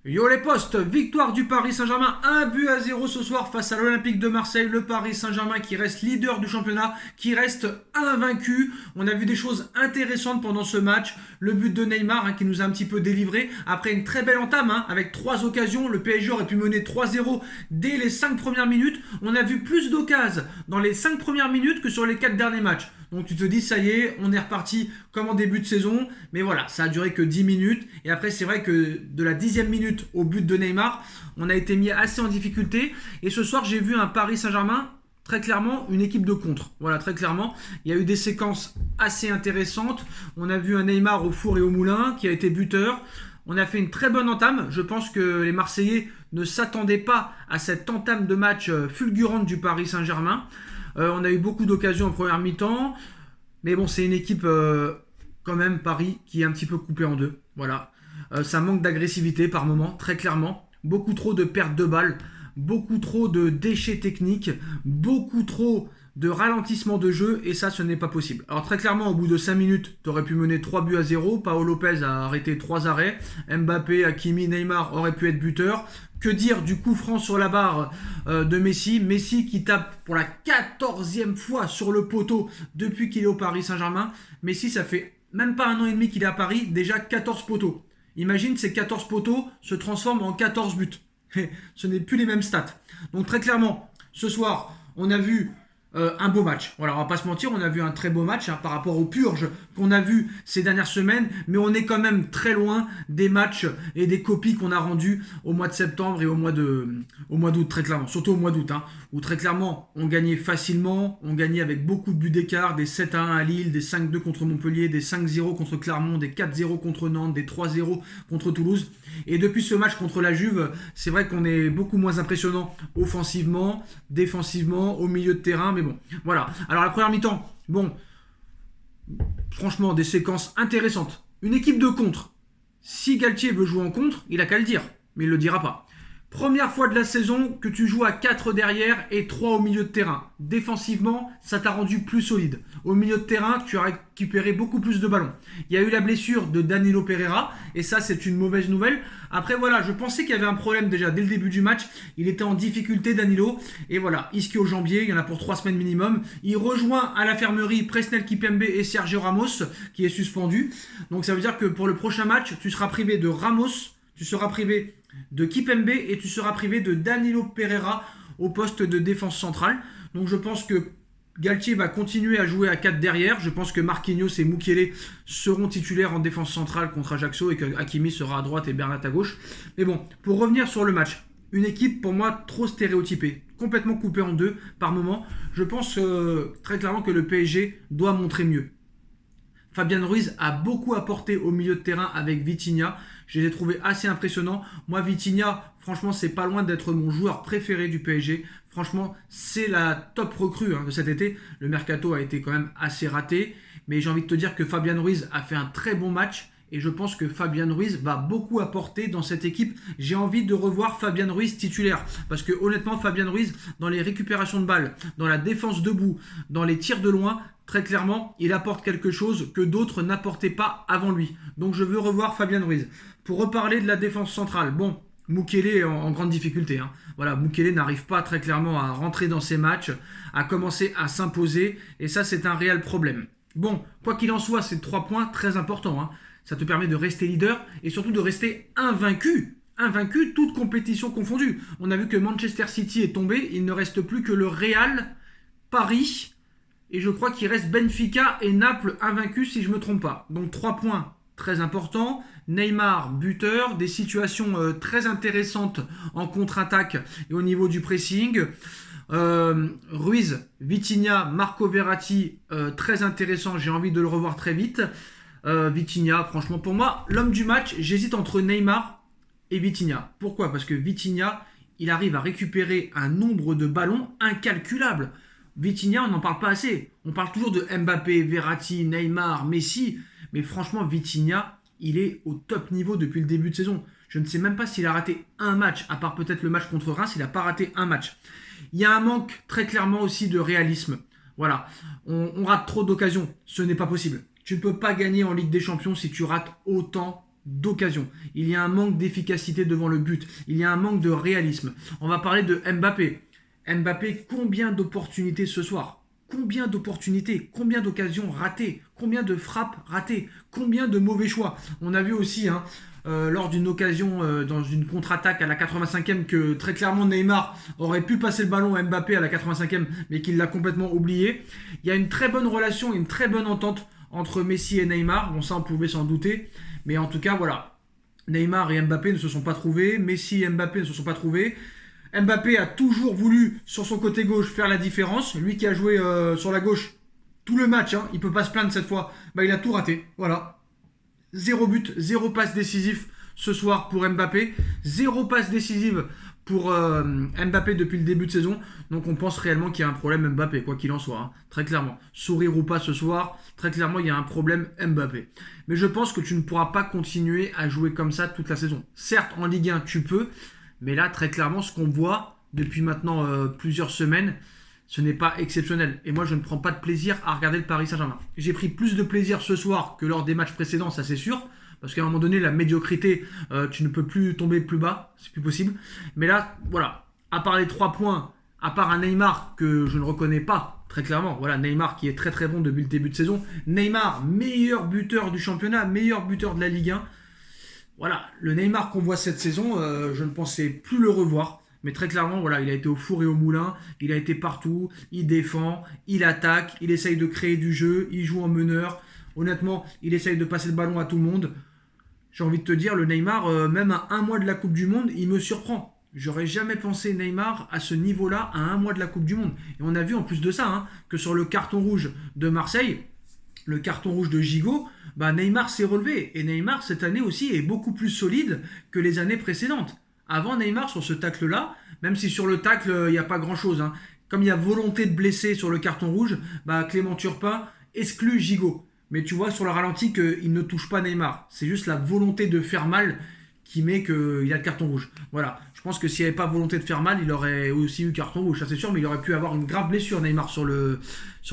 Yo les postes, victoire du Paris Saint-Germain, 1-0 ce soir face à l'Olympique de Marseille. Le Paris Saint-Germain qui reste leader du championnat, qui reste invaincu. On a vu des choses intéressantes pendant ce match. Le but de Neymar qui nous a un petit peu délivré. Après une très belle entame avec 3 occasions, le PSG aurait pu mener 3-0 dès les 5 premières minutes. On a vu plus d'occasions dans les 5 premières minutes que sur les 4 derniers matchs. Donc tu te dis ça y est, on est reparti comme en début de saison. Mais voilà, ça a duré que 10 minutes. Et après c'est vrai que de la 10e minute au but de Neymar, on a été mis assez en difficulté. Et ce soir j'ai vu un Paris Saint-Germain, très clairement une équipe de contre. Voilà, très clairement. Il y a eu des séquences assez intéressantes. On a vu un Neymar au four et au moulin qui a été buteur. On a fait une très bonne entame. Je pense que les Marseillais ne s'attendaient pas à cette entame de match fulgurante du Paris Saint-Germain. On a eu beaucoup d'occasions en première mi-temps. Mais bon, c'est une équipe, quand même, Paris, qui est un petit peu coupée en deux. Voilà. Ça manque d'agressivité par moment, très clairement. Beaucoup trop de pertes de balles. Beaucoup trop de déchets techniques. Beaucoup trop de ralentissement de jeu. Et ça, ce n'est pas possible. Alors très clairement, au bout de 5 minutes, tu aurais pu mener 3-0. Paolo Lopez a arrêté 3 arrêts. Mbappé, Hakimi, Neymar auraient pu être buteurs. Que dire du coup franc sur la barre de Messi. Messi qui tape pour la 14e fois sur le poteau depuis qu'il est au Paris Saint-Germain. Messi, ça fait même pas 1 an et demi qu'il est à Paris, déjà 14 poteaux. Imagine ces 14 poteaux se transforment en 14 buts. Ce n'est plus les mêmes stats. Donc très clairement, ce soir, on a vu un beau match. Voilà, on va pas se mentir, on a vu un très beau match par rapport aux purges qu'on a vu ces dernières semaines, mais on est quand même très loin des matchs et des copies qu'on a rendues au mois de septembre et au mois d'août, très clairement, surtout au mois d'août, où très clairement on gagnait facilement, on gagnait avec beaucoup de buts d'écart, des 7-1 à Lille, des 5-2 contre Montpellier, des 5-0 contre Clermont, des 4-0 contre Nantes, des 3-0 contre Toulouse. Et depuis ce match contre la Juve, c'est vrai qu'on est beaucoup moins impressionnant offensivement, défensivement, au milieu de terrain, mais bon, voilà. Alors la première mi-temps, bon, franchement, des séquences intéressantes. Une équipe de contre. Si Galtier veut jouer en contre, il a qu'à le dire, mais il le dira pas. Première fois de la saison que tu joues à 4 derrière et 3 au milieu de terrain. Défensivement, ça t'a rendu plus solide. Au milieu de terrain, tu as récupéré beaucoup plus de ballons. Il y a eu la blessure de Danilo Pereira et ça, c'est une mauvaise nouvelle. Après, voilà, je pensais qu'il y avait un problème déjà dès le début du match. Il était en difficulté, Danilo. Et voilà, ischio-jambier, il y en a pour 3 semaines minimum. Il rejoint à l'infirmerie Presnel Kipembe et Sergio Ramos, qui est suspendu. Donc ça veut dire que pour le prochain match, tu seras privé de Ramos, tu seras privé de Kipembe et tu seras privé de Danilo Pereira au poste de défense centrale. Donc je pense que Galtier va continuer à jouer à 4 derrière. Je pense que Marquinhos et Mukiele seront titulaires en défense centrale contre Ajaccio et que Hakimi sera à droite et Bernat à gauche. Mais bon, pour revenir sur le match, une équipe pour moi trop stéréotypée, complètement coupée en deux par moment. Je pense très clairement que le PSG doit montrer mieux. Fabien Ruiz a beaucoup apporté au milieu de terrain avec Vitinha. Je les ai trouvés assez impressionnants. Moi, Vitinha, franchement, c'est pas loin d'être mon joueur préféré du PSG. Franchement, c'est la top recrue de cet été. Le mercato a été quand même assez raté. Mais j'ai envie de te dire que Fabien Ruiz a fait un très bon match. Et je pense que Fabien Ruiz va beaucoup apporter dans cette équipe. J'ai envie de revoir Fabien Ruiz titulaire. Parce que honnêtement, Fabien Ruiz, dans les récupérations de balles, dans la défense debout, dans les tirs de loin, très clairement, il apporte quelque chose que d'autres n'apportaient pas avant lui. Donc je veux revoir Fabien Ruiz. Pour reparler de la défense centrale, bon, Mukiele est en grande difficulté. Voilà, Mukiele n'arrive pas très clairement à rentrer dans ses matchs, à commencer à s'imposer. Et ça, c'est un réel problème. Bon, quoi qu'il en soit, c'est 3 points très importants. Ça te permet de rester leader et surtout de rester invaincu. Invaincu, toute compétition confondue. On a vu que Manchester City est tombé. Il ne reste plus que le Real, Paris, et je crois qu'il reste Benfica et Naples invaincus si je ne me trompe pas. Donc 3 points très importants. Neymar, buteur, des situations très intéressantes en contre-attaque et au niveau du pressing. Ruiz, Vitinha, Marco Verratti, très intéressant. J'ai envie de le revoir très vite. Vitinha, franchement, pour moi, l'homme du match, j'hésite entre Neymar et Vitinha. Pourquoi ? Parce que Vitinha, il arrive à récupérer un nombre de ballons incalculable. Vitinha, on n'en parle pas assez. On parle toujours de Mbappé, Verratti, Neymar, Messi. Mais franchement, Vitinha, il est au top niveau depuis le début de saison. Je ne sais même pas s'il a raté un match, à part peut-être le match contre Reims, il n'a pas raté un match. Il y a un manque très clairement aussi de réalisme. Voilà, on rate trop d'occasions. Ce n'est pas possible. Tu ne peux pas gagner en Ligue des Champions si tu rates autant d'occasion. Il y a un manque d'efficacité devant le but. Il y a un manque de réalisme. On va parler de Mbappé. Mbappé, combien d'opportunités ce soir? Combien d'opportunités? Combien d'occasions ratées? Combien de frappes ratées? Combien de mauvais choix? On a vu aussi, lors d'une occasion, dans une contre-attaque à la 85e, que très clairement Neymar aurait pu passer le ballon à Mbappé à la 85e, mais qu'il l'a complètement oublié. Il y a une très bonne relation, une très bonne entente entre Messi et Neymar. Bon, ça, on pouvait s'en douter. Mais en tout cas, voilà. Neymar et Mbappé ne se sont pas trouvés. Messi et Mbappé ne se sont pas trouvés. Mbappé a toujours voulu, sur son côté gauche, faire la différence. Lui qui a joué sur la gauche tout le match, il ne peut pas se plaindre cette fois. Il a tout raté. Voilà. 0 but, 0 passe décisif ce soir pour Mbappé. 0 passe décisive pour Mbappé depuis le début de saison. Donc on pense réellement qu'il y a un problème Mbappé, quoi qu'il en soit. Très clairement. Sourire ou pas ce soir, très clairement il y a un problème Mbappé. Mais je pense que tu ne pourras pas continuer à jouer comme ça toute la saison. Certes, en Ligue 1, tu peux. Mais là, très clairement, ce qu'on voit depuis maintenant plusieurs semaines, ce n'est pas exceptionnel. Et moi, je ne prends pas de plaisir à regarder le Paris Saint-Germain. J'ai pris plus de plaisir ce soir que lors des matchs précédents, ça c'est sûr. Parce qu'à un moment donné, la médiocrité, tu ne peux plus tomber plus bas. C'est plus possible. Mais là, voilà. À part les 3 points, à part un Neymar que je ne reconnais pas, très clairement. Voilà, Neymar qui est très très bon depuis le début de saison. Neymar, meilleur buteur du championnat, meilleur buteur de la Ligue 1. Voilà, le Neymar qu'on voit cette saison, je ne pensais plus le revoir. Mais très clairement, voilà, il a été au four et au moulin, il a été partout, il défend, il attaque, il essaye de créer du jeu, il joue en meneur. Honnêtement, il essaye de passer le ballon à tout le monde. J'ai envie de te dire, le Neymar, même à 1 mois de la Coupe du Monde, il me surprend. J'aurais jamais pensé Neymar à ce niveau-là à 1 mois de la Coupe du Monde. Et on a vu en plus de ça, que sur le carton rouge de Marseille, le carton rouge de Gigot, Neymar s'est relevé. Et Neymar, cette année aussi, est beaucoup plus solide que les années précédentes. Avant, Neymar, sur ce tacle-là, même si sur le tacle, il n'y a pas grand-chose. Comme il y a volonté de blesser sur le carton rouge, Clément Turpin exclut Gigot. Mais tu vois sur le ralenti qu'il ne touche pas Neymar. C'est juste la volonté de faire mal qui met qu'il a le carton rouge. Voilà. Je pense que s'il n'y avait pas volonté de faire mal, il aurait aussi eu carton rouge, ça c'est sûr, mais il aurait pu avoir une grave blessure, Neymar, sur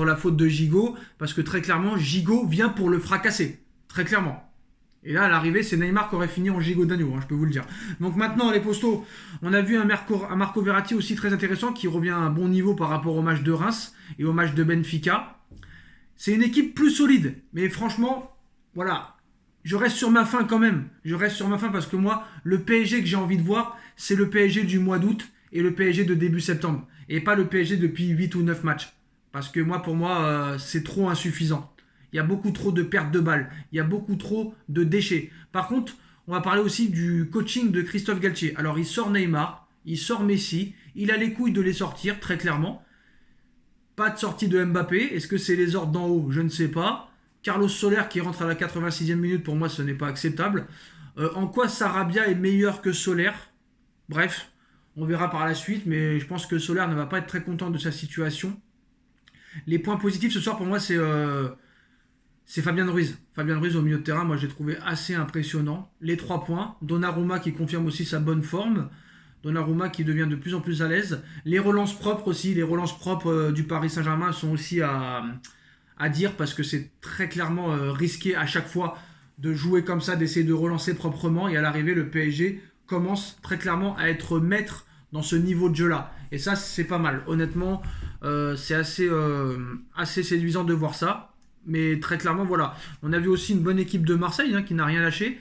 la faute de Gigot, parce que très clairement, Gigot vient pour le fracasser. Très clairement. Et là, à l'arrivée, c'est Neymar qui aurait fini en gigot d'agneau, je peux vous le dire. Donc maintenant, les postos, on a vu un Marco Verratti aussi très intéressant, qui revient à un bon niveau par rapport au match de Reims et au match de Benfica. C'est une équipe plus solide, mais franchement, voilà, je reste sur ma faim quand même. Je reste sur ma faim parce que moi, le PSG que j'ai envie de voir, c'est le PSG du mois d'août et le PSG de début septembre. Et pas le PSG depuis 8 ou 9 matchs. Parce que pour moi, c'est trop insuffisant. Il y a beaucoup trop de pertes de balles. Il y a beaucoup trop de déchets. Par contre, on va parler aussi du coaching de Christophe Galtier. Alors, il sort Neymar, il sort Messi. Il a les couilles de les sortir, très clairement. Pas de sortie de Mbappé. Est-ce que c'est les ordres d'en haut? Je ne sais pas. Carlos Soler qui rentre à la 86e minute, pour moi, ce n'est pas acceptable. En quoi Sarabia est meilleur que Soler? Bref, on verra par la suite. Mais je pense que Soler ne va pas être très content de sa situation. Les points positifs ce soir, pour moi, c'est Fabien Ruiz. Fabien Ruiz au milieu de terrain, moi j'ai trouvé assez impressionnant. Les 3 points. Donnarumma qui confirme aussi sa bonne forme. Donnarumma qui devient de plus en plus à l'aise. Les relances propres aussi. Les relances propres du Paris Saint-Germain sont aussi à dire parce que c'est très clairement risqué à chaque fois de jouer comme ça, d'essayer de relancer proprement. Et à l'arrivée, le PSG commence très clairement à être maître dans ce niveau de jeu-là. Et ça, c'est pas mal. Honnêtement, c'est assez séduisant de voir ça. Mais très clairement, voilà. On a vu aussi une bonne équipe de Marseille qui n'a rien lâché.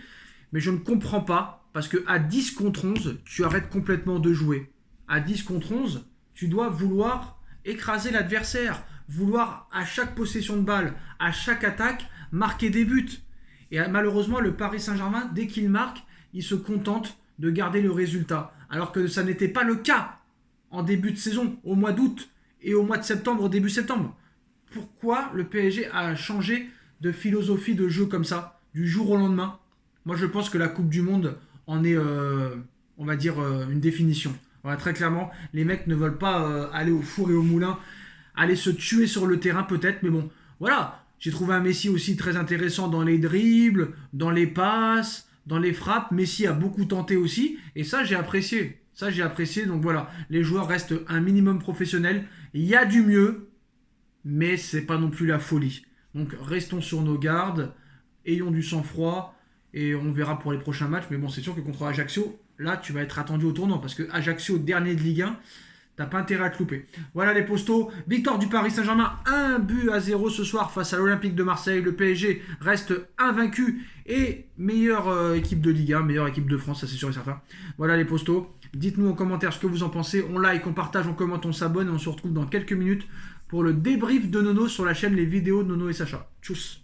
Mais je ne comprends pas, parce qu'à 10 contre 11, tu arrêtes complètement de jouer. À 10 contre 11, tu dois vouloir écraser l'adversaire. Vouloir, à chaque possession de balle, à chaque attaque, marquer des buts. Et malheureusement, le Paris Saint-Germain, dès qu'il marque, il se contente de garder le résultat. Alors que ça n'était pas le cas en début de saison, au mois d'août et au mois de septembre, au début septembre. Pourquoi le PSG a changé de philosophie de jeu comme ça, du jour au lendemain? Moi, je pense que la Coupe du Monde en est, on va dire, une définition. Voilà, très clairement, les mecs ne veulent pas aller au four et au moulin, aller se tuer sur le terrain peut-être, mais bon, voilà. J'ai trouvé un Messi aussi très intéressant dans les dribbles, dans les passes, dans les frappes. Messi a beaucoup tenté aussi, et ça, j'ai apprécié. Donc voilà, les joueurs restent un minimum professionnels. Il y a du mieux, mais c'est pas non plus la folie. Donc restons sur nos gardes, ayons du sang-froid Et on verra pour les prochains matchs. Mais bon, c'est sûr que contre Ajaccio, là, tu vas être attendu au tournant. Parce que Ajaccio, dernier de Ligue 1, t'as pas intérêt à te louper. Voilà les postos. Victoire du Paris Saint-Germain, 1-0 ce soir face à l'Olympique de Marseille. Le PSG reste invaincu et meilleure équipe de Ligue 1, meilleure équipe de France, ça c'est sûr et certain. Voilà les postos. Dites-nous en commentaire ce que vous en pensez. On like, on partage, on commente, on s'abonne et on se retrouve dans quelques minutes pour le débrief de Nono sur la chaîne Les Vidéos de Nono et Sacha. Tchuss.